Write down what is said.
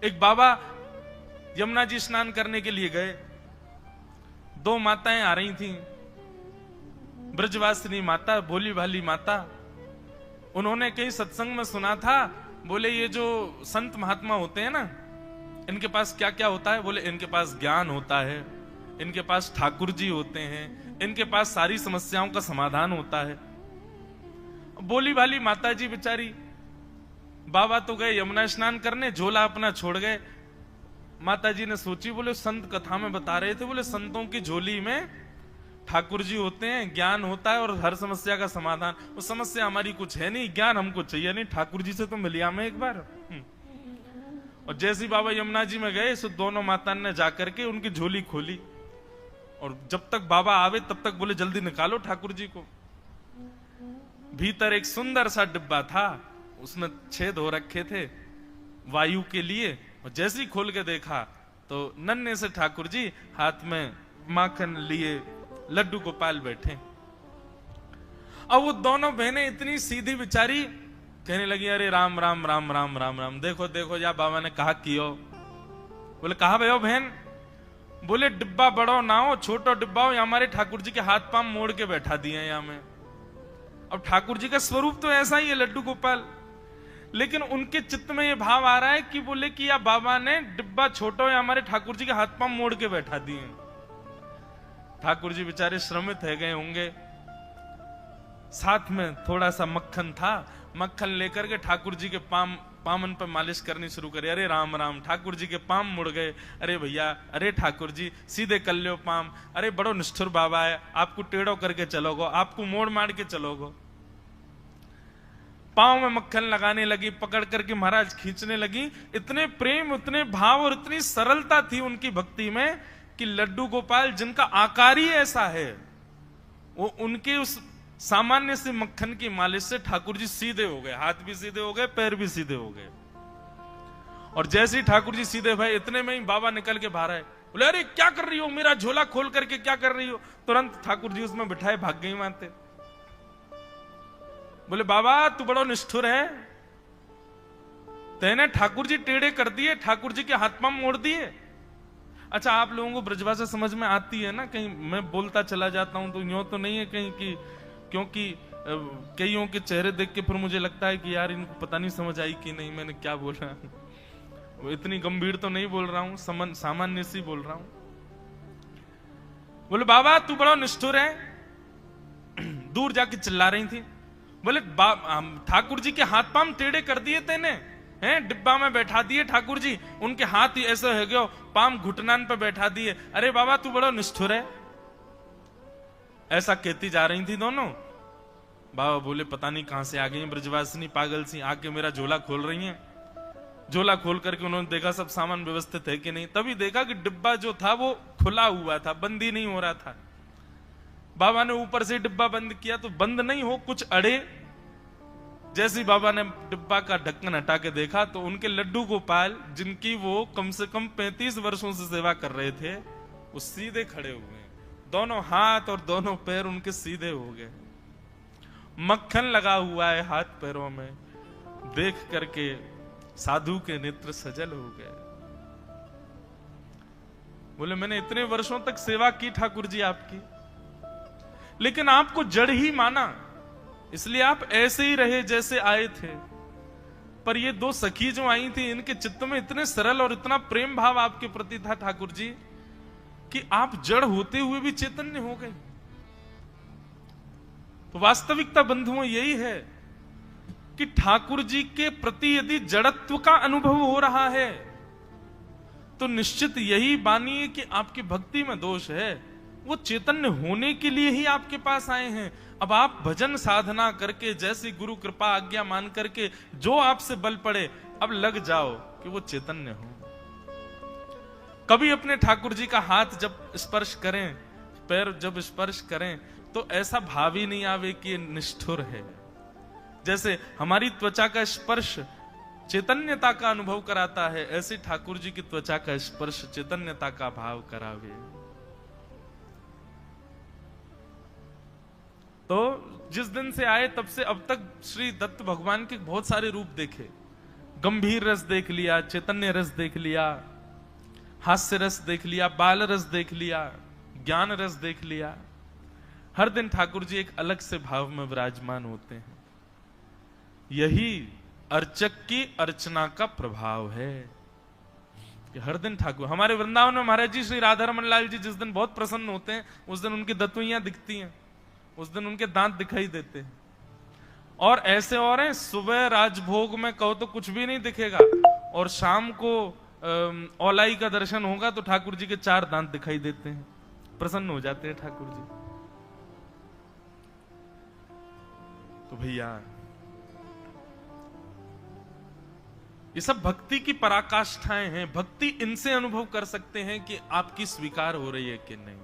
एक बाबा यमुना जी स्नान करने के लिए गए, दो माताएं आ रही थीं, ब्रजवासिनी माता, भोली भाली माता। उन्होंने कहीं सत्संग में सुना था, बोले ये जो संत महात्मा होते हैं ना, इनके पास क्या क्या होता है? बोले इनके पास ज्ञान होता है, इनके पास ठाकुर जी होते हैं, इनके पास सारी समस्याओं का समाधान होता है। बोली भाली माता जी बेचारी, बाबा तो गए यमुना स्नान करने, झोला अपना छोड़ गए। माता जी ने सोची, बोले संत कथा में बता रहे थे, बोले संतों की झोली में ठाकुर जी होते हैं, ज्ञान होता है और हर समस्या का समाधान। वो समस्या हमारी कुछ है नहीं, ज्ञान हमको चाहिए नहीं, ठाकुर जी से तो मिलिया में एक बार। और जैसे बाबा यमुना जी में गए, सो दोनों माता ने जाकर के उनकी झोली खोली, और जब तक बाबा आवे तब तक बोले जल्दी निकालो ठाकुर जी को। भीतर एक सुंदर सा डिब्बा था, उसमें छेद हो रखे थे वायु के लिए, और जैसे ही खोल के देखा तो नन्हे से ठाकुर जी हाथ में माखन लिए लड्डू गोपाल बैठे। अब वो दोनों बहनें इतनी सीधी बेचारी, कहने लगी अरे राम राम राम राम राम राम, देखो देखो या बाबा ने कहा कियो। बोले कहा भयो बहन? बोले डिब्बा बड़ो ना हो, छोटो डिब्बा हो, हमारे ठाकुर जी के हाथ पांव मोड़ के बैठा दिए यहाँ में। अब ठाकुर जी का स्वरूप तो ऐसा ही है लड्डू गोपाल, लेकिन उनके चित्त में ये भाव आ रहा है कि बोले कि या बाबा ने डिब्बा छोटो या हमारे ठाकुर जी के हाथ पांव मोड़ के बैठा दिए। ठाकुर जी बेचारे श्रमित है गए होंगे, साथ में थोड़ा सा मक्खन था, मक्खन लेकर के ठाकुर जी के पामन पर मालिश करनी शुरू करी। अरे राम राम, ठाकुर जी के पाम मुड़ गए। अरे भैया, अरे ठाकुर जी सीधे कर लो पाम, अरे बड़ो निष्ठुर बाबा है, आपको टेढ़ो करके चलोगो, आपको मोड़ मार के चलोगो। पांव में मक्खन लगाने लगी, पकड़ करके महाराज खींचने लगी। इतने प्रेम, इतने भाव और इतनी सरलता थी उनकी भक्ति में कि लड्डू गोपाल जिनका आकार ही ऐसा है, वो उनके उस सामान्य से मक्खन की मालिश से ठाकुर जी सीधे हो गए, हाथ भी सीधे हो गए, पैर भी सीधे हो गए। और जैसे ही ठाकुर जी सीधे भाई, इतने में ही बाबा निकल के बाहर आए। बोले अरे क्या कर रही हो, मेरा झोला खोल करके क्या कर रही हो? तुरंत ठाकुर जी उसमें बिठाए भाग गई मानते। बोले बाबा तू बड़ो निष्ठुर है, तेने ठाकुर जी टेढ़े कर दिए, ठाकुर जी के हाथ पांव मोड़ दिए। अच्छा, आप लोगों को ब्रजभाषा समझ में आती है ना? कहीं मैं बोलता चला जाता हूं तो यूं तो नहीं है कहीं की, क्योंकि कईयों के चेहरे देख के फिर मुझे लगता है कि यार इनको पता नहीं समझ आई कि नहीं मैंने क्या बोला। वो इतनी गंभीर तो नहीं बोल रहा हूं, सामान्य सी बोल रहा हूं। बोले बाबा तू बड़ा निष्ठुर है, दूर जाके चिल्ला रही थी। बोले ठाकुर जी के हाथ पांव टेढ़े कर दिए तेने, हैं? डिब्बा में बैठा दिए ठाकुर जी, उनके हाथ ही ऐसे हो गए, पांव घुटनान पे बैठा दिए। अरे बाबा तू बड़ा निष्ठुर है, ऐसा कहती जा रही थी दोनों। बाबा बोले पता नहीं कहां से आ गई ब्रजवासिनी पागल सी, आके मेरा झोला खोल रही हैं। झोला खोल करके उन्होंने देखा सब सामान व्यवस्थित है कि नहीं, तभी देखा कि डिब्बा जो था वो खुला हुआ था, बंद ही नहीं हो रहा था। बाबा ने ऊपर से डिब्बा बंद किया तो बंद नहीं हो, कुछ अड़े। जैसे ही बाबा ने डिब्बा का ढक्कन हटा के देखा तो उनके लड्डू गोपाल, जिनकी वो कम से कम 35 वर्षों से सेवा कर रहे थे, वो सीधे खड़े हुए, दोनों हाथ और दोनों पैर उनके सीधे हो गए, मक्खन लगा हुआ है हाथ पैरों में। देख करके साधु के नेत्र सजल हो गए। बोले मैंने इतने वर्षों तक सेवा की ठाकुर जी आपकी, लेकिन आपको जड़ ही माना, इसलिए आप ऐसे ही रहे जैसे आए थे। पर ये दो सखी जो आई थी, इनके चित्त में इतने सरल और इतना प्रेम भाव आपके प्रति था ठाकुर जी, कि आप जड़ होते हुए भी चैतन्य हो गए। तो वास्तविकता बंधुओं यही है कि ठाकुर जी के प्रति यदि जड़त्व का अनुभव हो रहा है तो निश्चित यही मानिए कि आपकी भक्ति में दोष है। वो चैतन्य होने के लिए ही आपके पास आए हैं। अब आप भजन साधना करके, जैसी गुरु कृपा आज्ञा मान करके जो आपसे बल पड़े, अब लग जाओ कि वो चैतन्य हो। कभी अपने ठाकुर जी का हाथ जब स्पर्श करें, पैर जब स्पर्श करें, तो ऐसा भाव ही नहीं आवे कि ये निष्ठुर है। जैसे हमारी त्वचा का स्पर्श चैतन्यता का अनुभव कराता है, ऐसे ठाकुर जी की त्वचा का स्पर्श चैतन्यता का भाव करावे। तो जिस दिन से आए तब से अब तक श्री दत्त भगवान के बहुत सारे रूप देखे, गंभीर रस देख लिया, चैतन्य रस देख लिया, हास्य रस देख लिया, बाल रस देख लिया, ज्ञान रस देख लिया। हर दिन ठाकुर जी एक अलग से भाव में विराजमान होते हैं। यही अर्चक की अर्चना का प्रभाव है कि हर दिन ठाकुर, हमारे वृंदावन में महाराज जी श्री राधारमण लाल जी जिस दिन बहुत प्रसन्न होते हैं, उस दिन उनकी दतुइयां दिखती हैं, उस दिन उनके दांत दिखाई देते हैं। और ऐसे और हैं, सुबह राजभोग में कहो तो कुछ भी नहीं दिखेगा, और शाम को औलाई का दर्शन होगा तो ठाकुर जी के 4 दांत दिखाई देते हैं, प्रसन्न हो जाते हैं ठाकुर जी। तो भैया ये सब भक्ति की पराकाष्ठाएं हैं। भक्ति इनसे अनुभव कर सकते हैं कि आपकी स्वीकार हो रही है कि नहीं।